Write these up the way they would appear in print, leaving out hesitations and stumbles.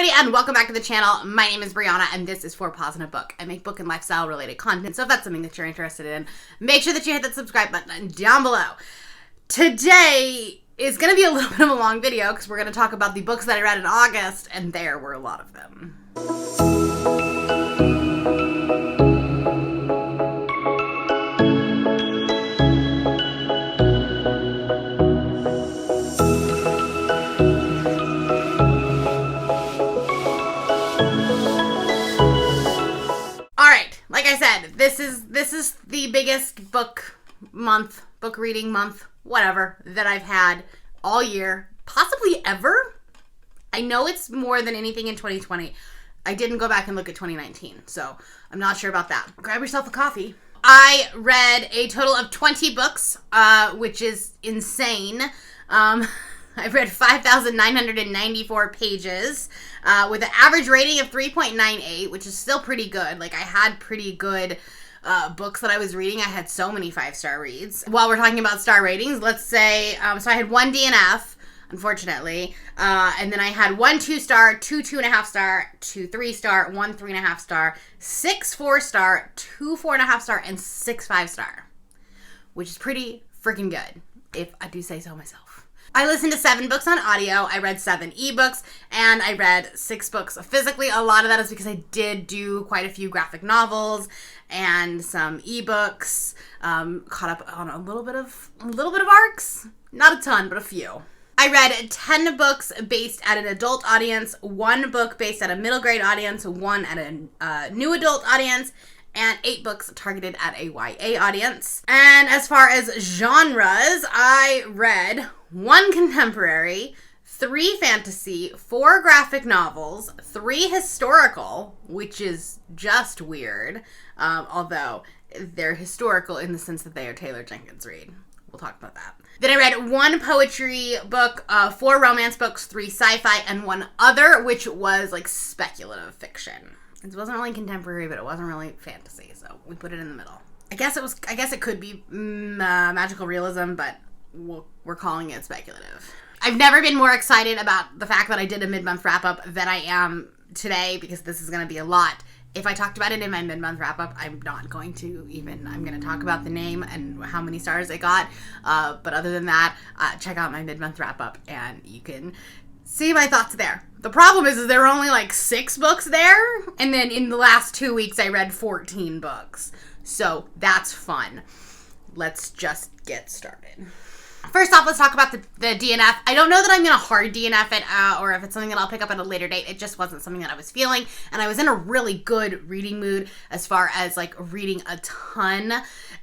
everybody, and welcome back to the channel. My name is Brianna, and this is For Pause in a Book. I make book and lifestyle related content, so if that's something that you're interested in, make sure that you hit that subscribe button down below. Today is going to be a little bit of a long video because we're going to talk about the books that I read in August, and there were a lot of them. Like I said, this is the biggest book reading month, whatever, that I've had all year, possibly ever. I know it's more than anything in 2020. I didn't go back and look at 2019, so I'm not sure about that. Grab yourself a coffee. I read a total of 20 books, which is insane. I've read 5,994 pages with an average rating of 3.98, which is still pretty good. Like, I had pretty good books that I was reading. I had so many 5-star reads. While we're talking about star ratings, let's say, so I had one DNF, unfortunately, and then I had 1 2-star, 2 2.5-star, 2 3-star, 1 3.5-star, 6 4-star, 2 4.5-star, and 6 5-star, which is pretty freaking good, if I do say so myself. I listened to 7 books on audio, I read 7 ebooks, and I read 6 books physically. A lot of that is because I did do quite a few graphic novels and some ebooks, caught up on a little bbit of arcs, not a ton, but a few. I read 10 books based at an adult audience, 1 book based at a middle grade audience, 1 at a new adult audience, and 8 books targeted at a YA audience. And as far as genres, I read 1 contemporary, 3 fantasy, 4 graphic novels, 3 historical, which is just weird, although they're historical in the sense that they are Taylor Jenkins Reid. We'll talk about that. Then I read 1 poetry book, 4 romance books, 3 sci-fi, and 1 other, which was like speculative fiction. It wasn't really contemporary, but it wasn't really fantasy, so we put it in the middle. I guess it could be magical realism, but we're calling it speculative. I've never been more excited about the fact that I did a mid-month wrap-up than I am today, because this is going to be a lot. If I talked about it in my mid-month wrap-up, I'm not going to even. I'm going to talk about the name and how many stars I got, but other than that, check out my mid-month wrap-up, and you can see my thoughts there. The problem is there were only like 6 books there, and then in the last 2 weeks I read 14 books. So that's fun. Let's just get started. First off, let's talk about the DNF. I don't know that I'm going to hard DNF it, or if it's something that I'll pick up at a later date. It just wasn't something that I was feeling, and I was in a really good reading mood as far as like reading a ton,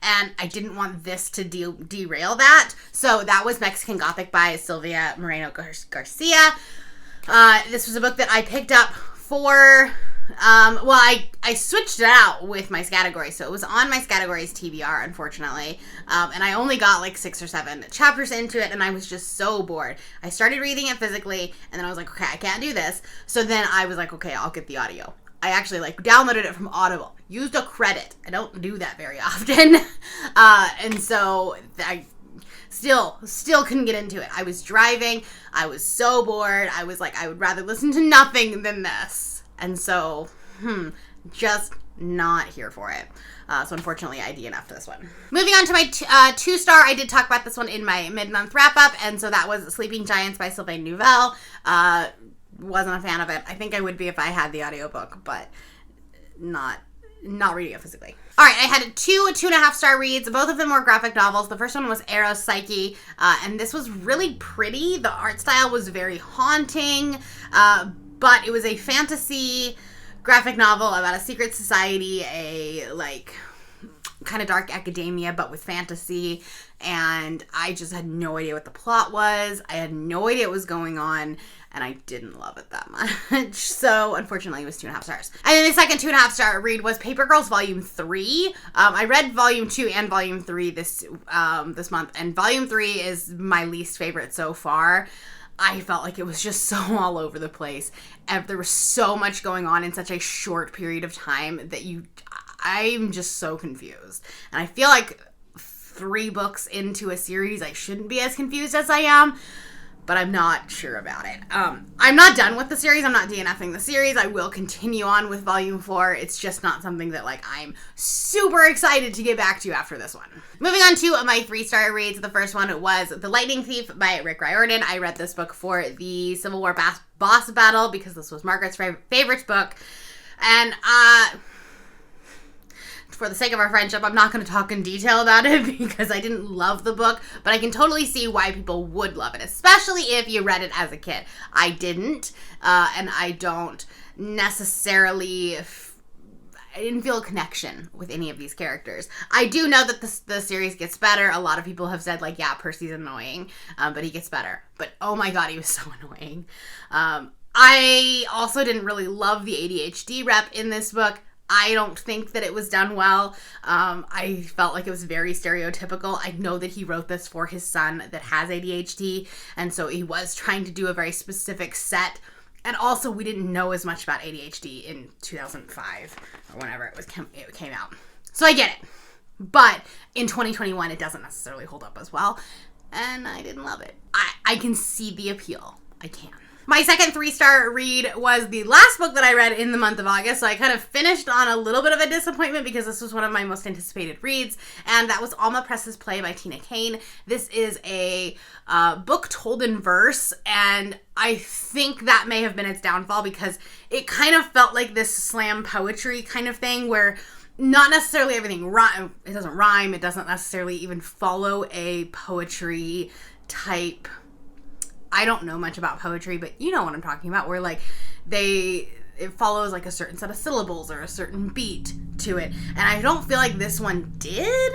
and I didn't want this to derail that. So that was Mexican Gothic by Silvia Moreno Garcia. This was a book that I picked up for, I switched it out with my category, so it was on my category's TBR, unfortunately, and I only got like 6 or 7 chapters into it, and I was just so bored. I started reading it physically, and then I was like, okay, I can't do this, so then I was like, okay, I'll get the audio. I actually downloaded it from Audible, used a credit. I don't do that very often, and so I still couldn't get into it. I was driving, I was so bored, I was like, I would rather listen to nothing than this, and so, just not here for it. So unfortunately, I DNF'd this one. Moving on to my 2-star, I did talk about this one in my mid-month wrap-up, and so that was Sleeping Giants by Sylvain Neuvel. Wasn't a fan of it. I think I would be if I had the audiobook, but not reading it physically. All right, I had 2 2.5-star reads. Both of them were graphic novels. The first one was Eros Psyche, and this was really pretty. The art style was very haunting, but it was a fantasy graphic novel about a secret society, a kind of dark academia, but with fantasy, and I just had no idea what the plot was. I had no idea what was going on, and I didn't love it that much. So, unfortunately, it was 2.5 stars. And then the second 2.5-star read was Paper Girls Volume 3. I read Volume 2 and Volume 3 this month, and Volume 3 is my least favorite so far. I felt like it was just so all over the place. And there was so much going on in such a short period of time that I'm just so confused. And I feel like 3 books into a series, I shouldn't be as confused as I am. but I'm not sure about it. I'm not done with the series. I'm not DNFing the series. I will continue on with Volume 4. It's just not something that, like, I'm super excited to get back to after this one. Moving on to my 3-star reads. The first one was The Lightning Thief by Rick Riordan. I read this book for the Civil War boss battle because this was Margaret's favorite book. And, for the sake of our friendship, I'm not going to talk in detail about it because I didn't love the book, but I can totally see why people would love it, especially if you read it as a kid. I didn't, and I don't necessarily... I didn't feel a connection with any of these characters. I do know that the series gets better. A lot of people have said, like, yeah, Percy's annoying, but he gets better. But, oh my god, he was so annoying. I also didn't really love the ADHD rep in this book. I don't think that it was done well. I felt like it was very stereotypical. I know that he wrote this for his son that has ADHD, and so he was trying to do a very specific set. And also, we didn't know as much about ADHD in 2005 or whenever it came out. So I get it. But in 2021, it doesn't necessarily hold up as well, and I didn't love it. I can see the appeal. I can. My second 3-star read was the last book that I read in the month of August, so I kind of finished on a little bit of a disappointment because this was one of my most anticipated reads, and that was Alma Press's Play by Tina Kane. This is a book told in verse, and I think that may have been its downfall because it kind of felt like this slam poetry kind of thing where not necessarily everything it doesn't rhyme, it doesn't necessarily even follow a poetry type. I don't know much about poetry, but you know what I'm talking about, where like it follows like a certain set of syllables or a certain beat to it. And I don't feel like this one did.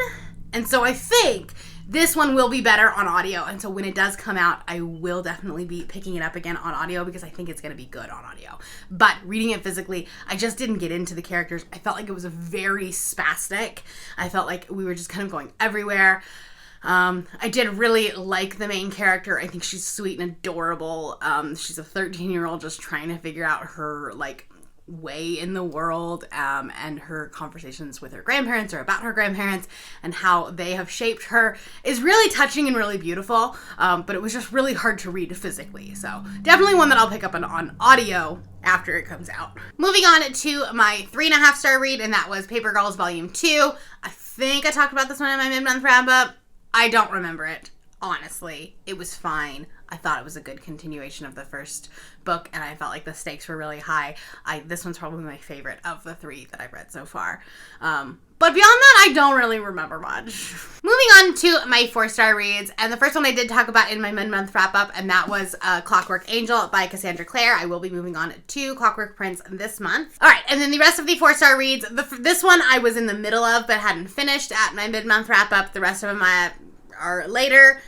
And so I think this one will be better on audio. And so when it does come out, I will definitely be picking it up again on audio because I think it's going to be good on audio. But reading it physically, I just didn't get into the characters. I felt like it was very spastic. I felt like we were just kind of going everywhere. I did really like the main character. I think she's sweet and adorable. She's a 13-year-old just trying to figure out her, like, way in the world, and her conversations with her grandparents or about her grandparents and how they have shaped her is really touching and really beautiful, but it was just really hard to read physically. So definitely one that I'll pick up on audio after it comes out. Moving on to my 3.5-star read, and that was Paper Girls Volume 2. I think I talked about this one in my mid-month wrap-up. I don't remember it, honestly. It was fine. I thought it was a good continuation of the first book, and I felt like the stakes were really high. This one's probably my favorite of the 3 that I've read so far. But beyond that, I don't really remember much. Moving on to my 4-star reads, and the first one I did talk about in my mid-month wrap-up, and that was Clockwork Angel by Cassandra Clare. I will be moving on to Clockwork Prince this month. All right, and then the rest of the 4-star reads, this one I was in the middle of but hadn't finished at my mid-month wrap-up. The rest of them are later.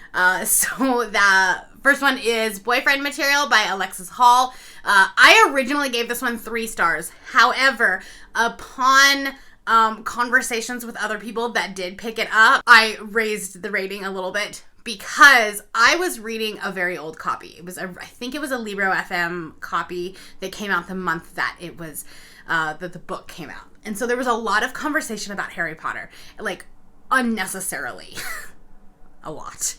So the first one is Boyfriend Material by Alexis Hall. I originally gave this one 3 stars. However, upon conversations with other people that did pick it up, I raised the rating a little bit because I was reading a very old copy. I think it was a Libro FM copy that came out the month that it was that the book came out. And so there was a lot of conversation about Harry Potter, like unnecessarily. A lot.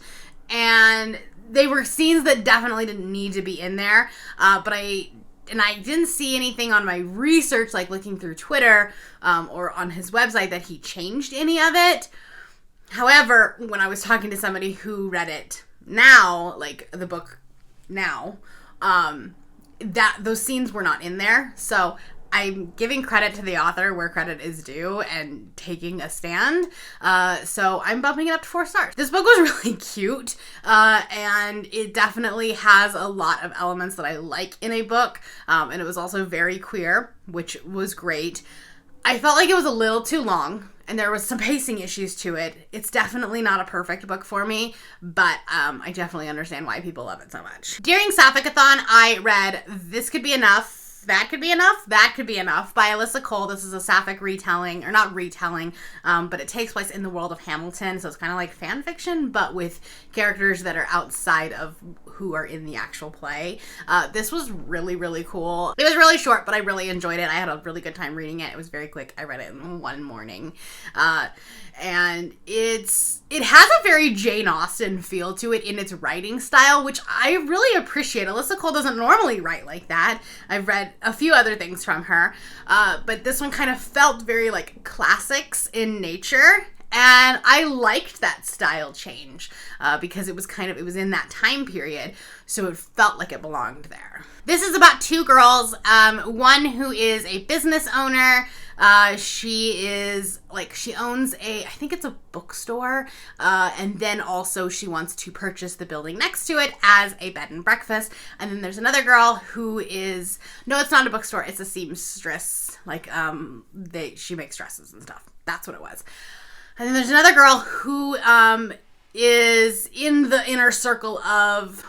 And they were scenes that definitely didn't need to be in there, but I didn't see anything on my research, like looking through Twitter or on his website, that he changed any of it. However, when I was talking to somebody who read it now, like the book now, that those scenes were not in there. So I'm giving credit to the author where credit is due and taking a stand. So I'm bumping it up to 4 stars. This book was really cute, and it definitely has a lot of elements that I like in a book. And it was also very queer, which was great. I felt like it was a little too long, and there was some pacing issues to it. It's definitely not a perfect book for me, but I definitely understand why people love it so much. During Sapphic-a-thon, I read This Could Be Enough, That Could Be Enough, That Could Be Enough by Alyssa Cole. This is a sapphic retelling, or not retelling, but it takes place in the world of Hamilton, so it's kind of like fan fiction, but with characters that are outside of who are in the actual play. This was really, really cool. It was really short, but I really enjoyed it. I had a really good time reading it. It was very quick. I read it in one morning. And it has a very Jane Austen feel to it in its writing style, which I really appreciate. Alyssa Cole doesn't normally write like that. I've read a few other things from her, but this one kind of felt very like classics in nature. And I liked that style change because it was in that time period, so it felt like it belonged there. This is about two girls, one who is a business owner. She owns I think it's a bookstore, and then also she wants to purchase the building next to it as a bed and breakfast. And then there's another girl who is, no, it's not a bookstore, it's a seamstress, she makes dresses and stuff. That's what it was. And then there's another girl who is in the inner circle of,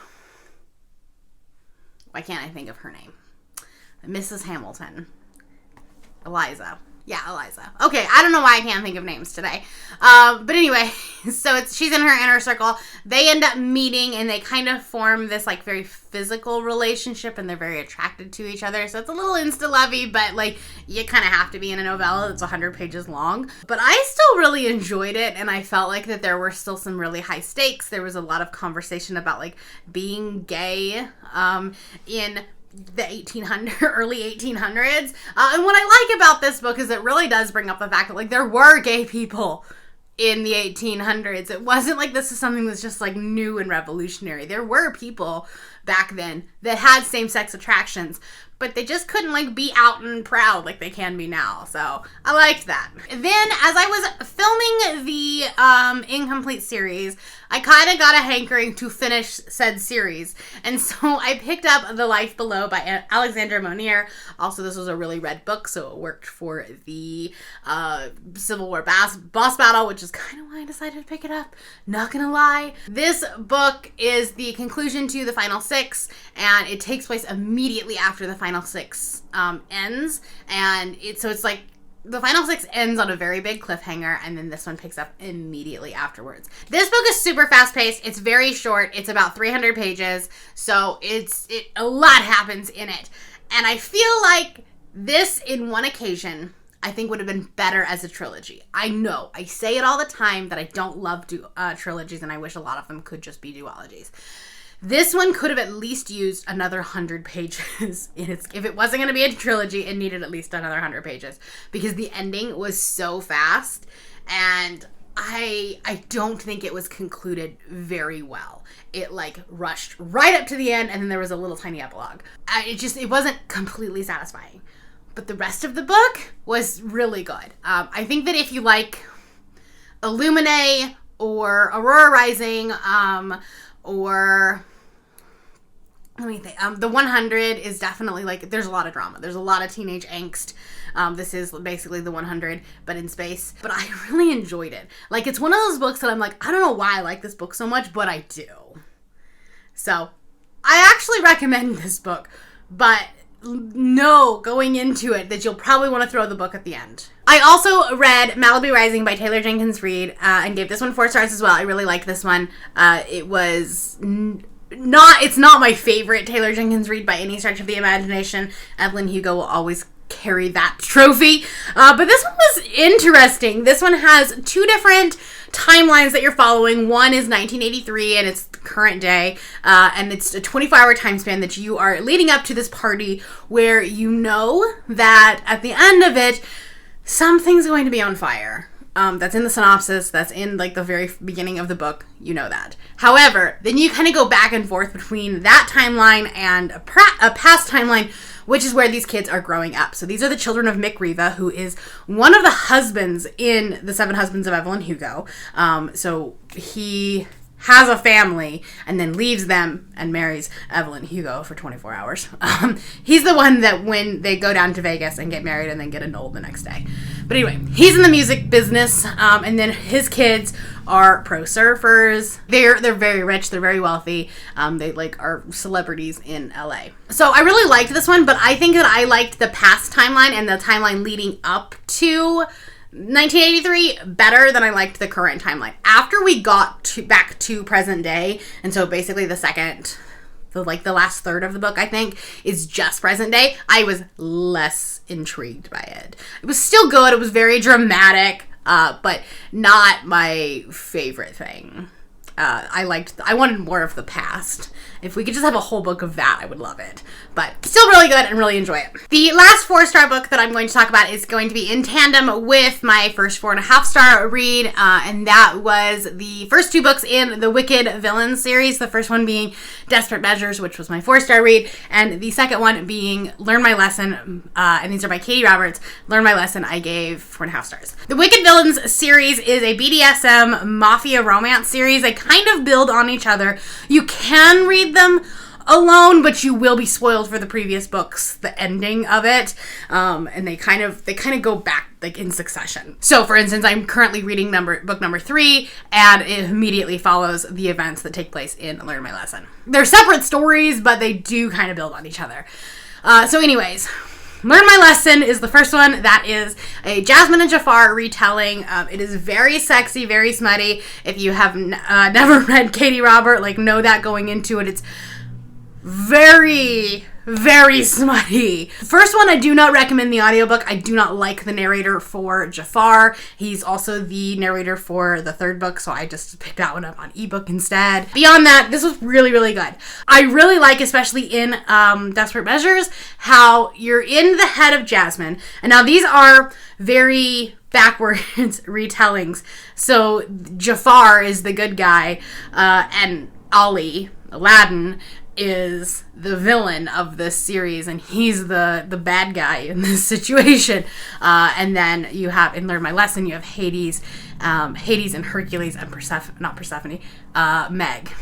why can't I think of her name? Mrs. Hamilton. Eliza. Yeah, Eliza. Okay, I don't know why I can't think of names today. But anyway, so she's in her inner circle. They end up meeting and they kind of form this like very physical relationship, and they're very attracted to each other. So it's a little insta-lovey, but like you kind of have to be in a novella that's 100 pages long. But I still really enjoyed it, and I felt like that there were still some really high stakes. There was a lot of conversation about like being gay in the early 1800s. And what I like about this book is it really does bring up the fact that like there were gay people in the 1800s. It wasn't like this is something that's just like new and revolutionary. There were people back then that had same-sex attractions, but they just couldn't like be out and proud like they can be now. So I liked that. Then as I was filming the Incomplete series, I kind of got a hankering to finish said series. And so I picked up The Life Below by Alexandra Monier. Also, this was a really read book, so it worked for the Civil War boss battle, which is kind of why I decided to pick it up. Not gonna lie. This book is the conclusion to the final six, and it takes place immediately after the final six ends. And it's like the final six ends on a very big cliffhanger, and then this one picks up immediately afterwards. This book is super fast-paced. It's very short. It's about 300 pages, so a lot happens in it. And I feel like this, in one occasion, I think would have been better as a trilogy. I know, I say it all the time that I don't love trilogies, and I wish a lot of them could just be duologies. This one could have at least used another 100 pages. If it wasn't going to be a trilogy, it needed at least another 100 pages because the ending was so fast, and I don't think it was concluded very well. It like rushed right up to the end, and then there was a little tiny epilogue. It wasn't completely satisfying. But the rest of the book was really good. I think that if you like Illuminae or Aurora Rising, or let me think. The 100 is definitely like, there's a lot of drama. There's a lot of teenage angst. This is basically the 100, but in space. But I really enjoyed it. Like, it's one of those books that I'm like, I don't know why I like this book so much, but I do. So, I actually recommend this book, but know going into it that you'll probably want to throw the book at the end. I also read Malibu Rising by Taylor Jenkins Reid and gave this one 4 stars as well. I really liked this one. It's not my favorite Taylor Jenkins Reid by any stretch of the imagination. Evelyn Hugo will always carry that trophy. But this one was interesting. This one has 2 different timelines that you're following. One is 1983 and it's current day, and it's a 24-hour time span that you are leading up to this party where you know that at the end of it, something's going to be on fire. That's in the synopsis. That's in like the very beginning of the book. You know that. However, then you kind of go back and forth between that timeline and a past timeline, which is where these kids are growing up. So these are the children of Mick Riva, who is one of the husbands in The 7 Husbands of Evelyn Hugo. So he has a family and then leaves them and marries Evelyn Hugo for 24 hours. He's the one that when they go down to Vegas and get married and then get annulled the next day. But anyway, he's in the music business, and then his kids are pro surfers. They're very rich. They're very wealthy. They like are celebrities in LA. So I really liked this one, but I think that I liked the past timeline and the timeline leading up to 1983 better than I liked the current timeline. After we got back to present day, and so basically the second the last third of the book, I think, is just present day, I was less intrigued by it. It was still good. It was very dramatic, but not my favorite thing. I wanted more of the past. If we could just have a whole book of that, I would love it. But still really good and really enjoy it. The last 4-star book that I'm going to talk about is going to be in tandem with my first 4.5-star read. And that was the first 2 books in the Wicked Villains series. The first one being Desperate Measures, which was my 4-star read. And the second one being Learn My Lesson. And these are by Katie Roberts. Learn My Lesson, I gave 4.5 stars. The Wicked Villains series is a BDSM mafia romance series. They kind of build on each other. You can read them alone, but you will be spoiled for the previous books, the ending of it, and they kind of go back like in succession. So for instance, I'm currently reading book number 3, and it immediately follows the events that take place in Learn My Lesson. They're separate stories, but they do kind of build on each other. So anyways, Learn My Lesson is the first one. That is a Jasmine and Jafar retelling. It is very sexy, very smutty. If you have never read Katie Robert, know that going into it. It's very, very smutty. First one, I do not recommend the audiobook. I do not like the narrator for Jafar. He's also the narrator for the 3rd book, so I just picked that one up on ebook instead. Beyond that, this was really, really good. I really like, especially in Desperate Measures, how you're in the head of Jasmine. And now these are very backwards retellings. So Jafar is the good guy, and Ali, Aladdin, is the villain of this series, and he's the bad guy in this situation. And then you have, in Learn My Lesson, you have Hades and Hercules and Meg,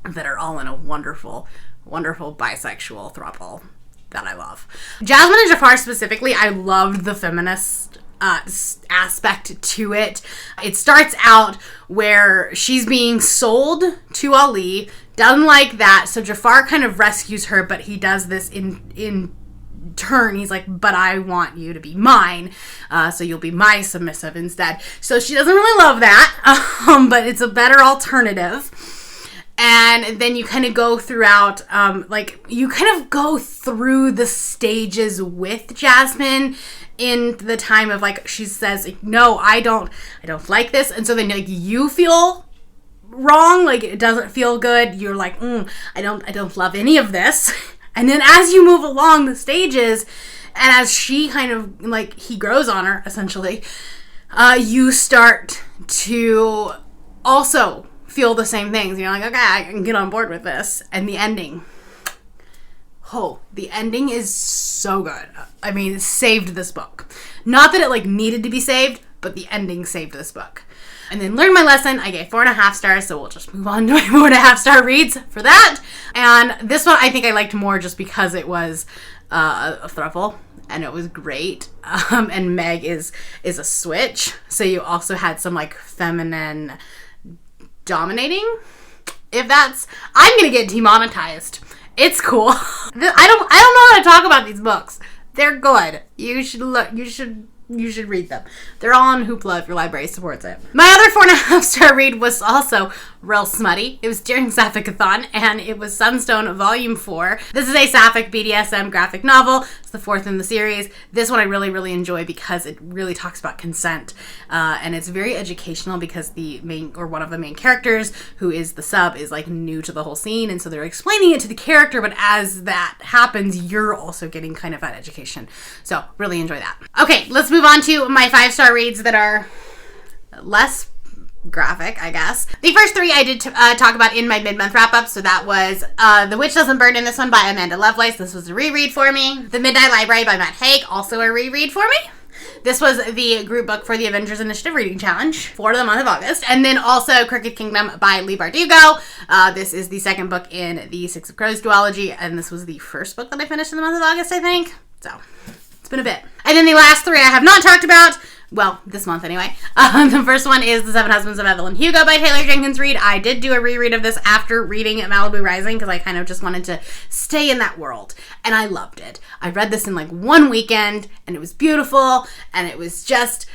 that are all in a wonderful, wonderful bisexual throuple that I love. Jasmine and Jafar specifically, I loved the feminist aspect to it. It starts out where she's being sold to Ali, doesn't like that, so Jafar kind of rescues her, but he does this in turn. He's like, but I want you to be mine, so you'll be my submissive instead. So she doesn't really love that, but it's a better alternative. And then you kind of go throughout, you kind of go through the stages with Jasmine in the time of, she says, no, I don't like this. And so then, you feel wrong, it doesn't feel good. You're like, I don't love any of this. And then as you move along the stages, and as she kind of, he grows on her, essentially, you start to also feel the same things. You're like, okay, I can get on board with this. And the ending. Oh, the ending is so good. I mean, it saved this book. Not that it needed to be saved, but the ending saved this book. And then Learn My Lesson, I gave 4.5 stars, so we'll just move on to my 4.5-star reads for that. And this one I think I liked more just because it was a throuple, and it was great. And Meg is a switch, so you also had some feminine dominating. I'm gonna get demonetized. It's cool. I don't know how to talk about these books. They're good. You should read them. They're all on Hoopla if your library supports it. My other 4.5-star read was also real smutty. It was during Sapphic-a-thon, and it was Sunstone Volume 4. This is a Sapphic BDSM graphic novel. It's the 4th in the series. This one I really, really enjoy because it really talks about consent, and it's very educational because one of the main characters, who is the sub, is new to the whole scene, and so they're explaining it to the character, but as that happens, you're also getting kind of that education. So really enjoy that. Okay, let's move on to my 5-star reads that are less graphic, I guess. The first 3 I did talk about in my mid-month wrap-up, so that was The Witch Doesn't Burn in This One by Amanda Lovelace. This was a reread for me. The Midnight Library by Matt Haig, also a reread for me. This was the group book for the Avengers Initiative Reading Challenge for the month of August. And then also Crooked Kingdom by Leigh Bardugo. This is the second book in the Six of Crows duology, and this was the first book that I finished in the month of August, I think. So, it's been a bit. And then the last 3 I have not talked about. Well, this month anyway. The first one is The Seven Husbands of Evelyn Hugo by Taylor Jenkins Reid. I did do a reread of this after reading Malibu Rising because I kind of just wanted to stay in that world. And I loved it. I read this in one weekend, and it was beautiful, and it was just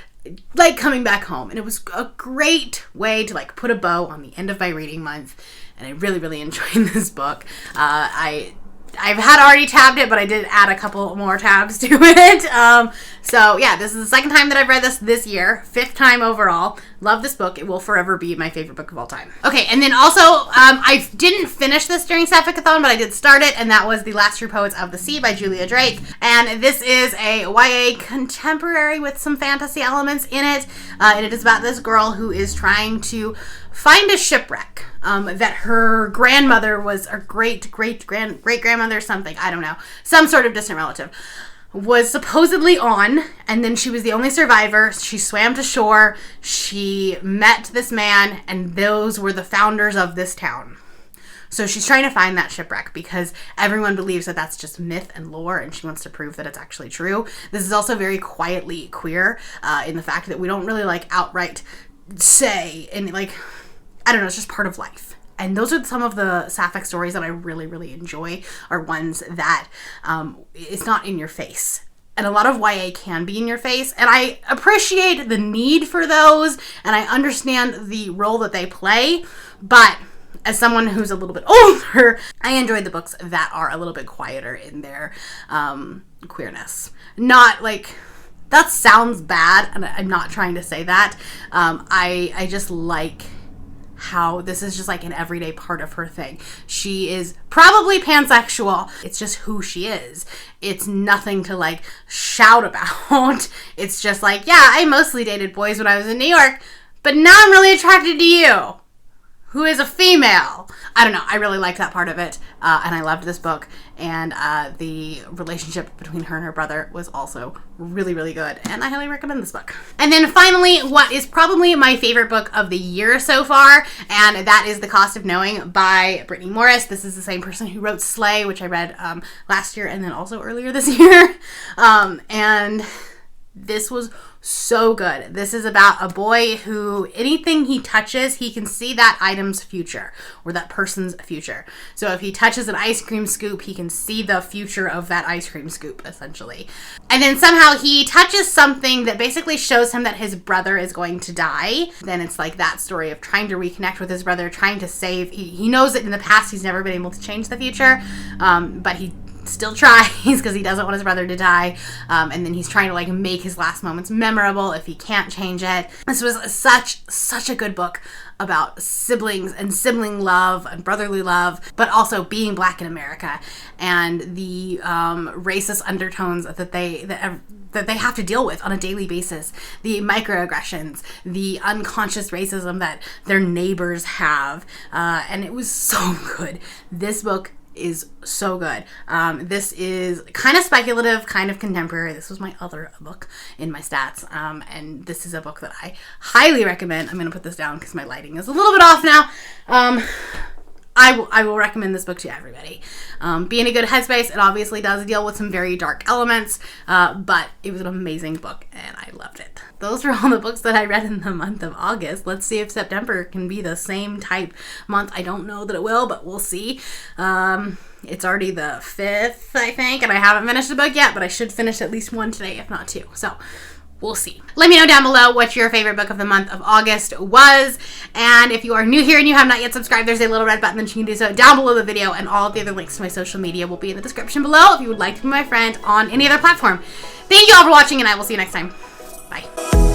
coming back home. And it was a great way to put a bow on the end of my reading month and I really, really enjoyed this book. I've had already tabbed it, but I did add a couple more tabs to it. So yeah, this is the second time that I've read this year. 5th time overall. Love this book. It will forever be my favorite book of all time. Okay, and then also, I didn't finish this during Sapphic-a-thon, but I did start it, and that was The Last True Poets of the Sea by Julia Drake. And this is a YA contemporary with some fantasy elements in it. And it is about this girl who is trying to find a shipwreck that her grandmother was, or great-grandmother, something, I don't know, some sort of distant relative, was supposedly on, and then she was the only survivor. She swam to shore, she met this man, and those were the founders of this town. So she's trying to find that shipwreck because everyone believes that that's just myth and lore, and she wants to prove that it's actually true. This is also very quietly queer in the fact that we don't really like outright say, and like, I don't know, it's just part of life. And those are some of the sapphic stories that I really, really enjoy, are ones that it's not in your face. And a lot of YA can be in your face, and I appreciate the need for those, and I understand the role that they play, but as someone who's a little bit older, I enjoy the books that are a little bit quieter in their queerness. Not like, that sounds bad, and I'm not trying to say that. I just like how this is just like an everyday part of her thing. She is probably pansexual. It's just who she is. It's nothing to like shout about. It's just like, yeah, I mostly dated boys when I was in New York, but now I'm really attracted to you, who is a female. I don't know. I really liked that part of it, and I loved this book, and the relationship between her and her brother was also really, really good, and I highly recommend this book. And then finally, what is probably my favorite book of the year so far, and that is The Cost of Knowing by Brittany Morris. This is the same person who wrote Slay, which I read last year and then also earlier this year, and this was so good. This is about a boy who, anything he touches, he can see that item's future or that person's future. So if he touches an ice cream scoop, he can see the future of that ice cream scoop, essentially. And then somehow he touches something that basically shows him that his brother is going to die. Then it's like that story of trying to reconnect with his brother, trying to save. He knows that in the past he's never been able to change the future, but he still tries because he doesn't want his brother to die, and then he's trying to like make his last moments memorable if he can't change it. This was such a good book about siblings and sibling love and brotherly love, but also being Black in America and the racist undertones that they have to deal with on a daily basis, the microaggressions, the unconscious racism that their neighbors have, and it was so good. This book is so good. This is kind of speculative, kind of contemporary. This was my other book in my stats, and this is a book that I highly recommend. I'm going to put this down because my lighting is a little bit off now. I will recommend this book to everybody. Be in a good headspace. It obviously does deal with some very dark elements, but it was an amazing book, and I loved it. Those are all the books that I read in the month of August. Let's see if September can be the same type month. I don't know that it will, but we'll see. It's already the 5th, I think, and I haven't finished the book yet, but I should finish at least one today, if not 2. So we'll see. Let me know down below what your favorite book of the month of August was. And if you are new here and you have not yet subscribed, there's a little red button that you can do so down below the video, and all of the other links to my social media will be in the description below if you would like to be my friend on any other platform. Thank you all for watching, and I will see you next time. Bye.